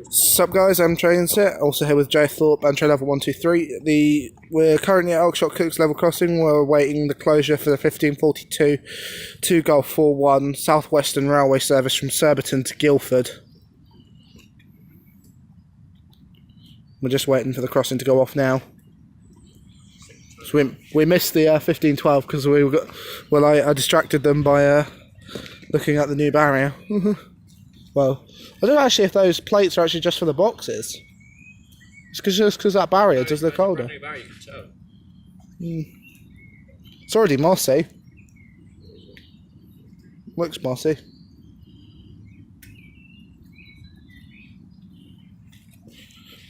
Sup guys, I'm Trains here, also here with Joe Thorpe and Trainlover123. We're currently at Oxshott Cooks Level Crossing. We're awaiting the closure for the 1542 2 Golf 41 South Western Railway service from Surbiton to Guildford. We're just waiting for the crossing to go off now. So we missed the 1512 because I distracted them by looking at the new barrier. Well, I don't know actually if those plates are actually just for the boxes. It's just because that barrier does look older. It's already mossy. Looks mossy.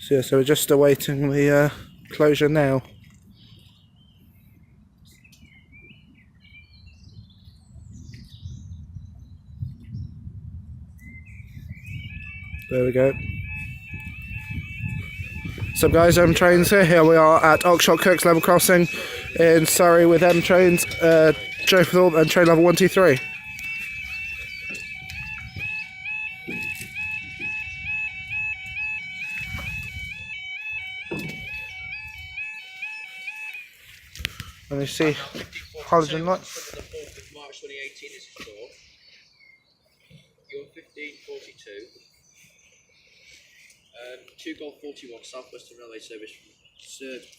So yeah, so we're just awaiting the closure now. There we go. So guys, Trains here. Here we are at Oxshott Cooks Level Crossing in Surrey with Trains, Joe Thorpe and Trainlover123. And you see halogen lights. March 2018 is for your 1542. 2 Golf 41 South Western Railway service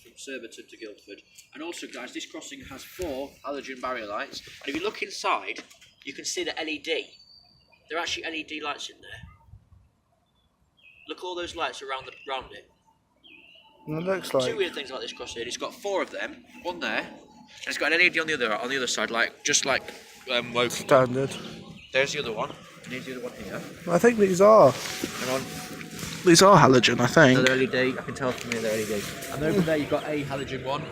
from Surbiton to Guildford. And also guys, this crossing has 4 halogen barrier lights, and if you look inside you can see the LED. There are actually LED lights in there. Look, all those lights around it. It looks like 2 weird things about this crossing. It's got 4 of them, one there, and it's got an LED on the other side, just like Woking. Standard. There's the other one, and here's the other one here. I think these are. These are halogen, I think. Another LED, I can tell from here they're LED. And over there you've got a halogen one,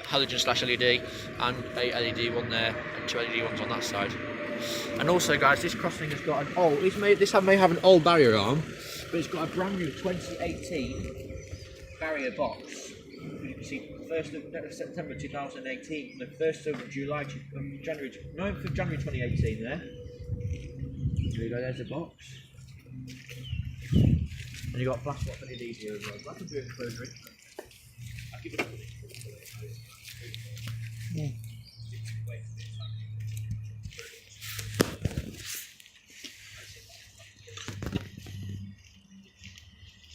halogen/LED, and a LED one there, and 2 LED ones on that side. And also guys, this crossing has got this may have an old barrier arm, but it's got a brand new 2018 barrier box. You can see 1st of September 2018, the 1st of January 9th of January 2018 there. There you go, there's the box. And you've got flashlight LEDs here as well. So I can do it further in. I'll give it a minute.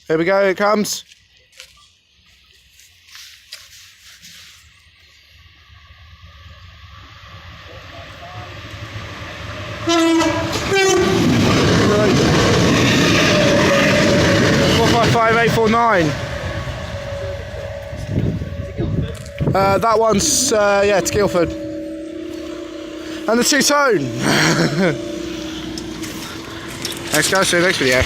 Here we go, it comes. Five 849. That one's yeah, to Guildford. And the two-tone. Thanks guys, see you next video.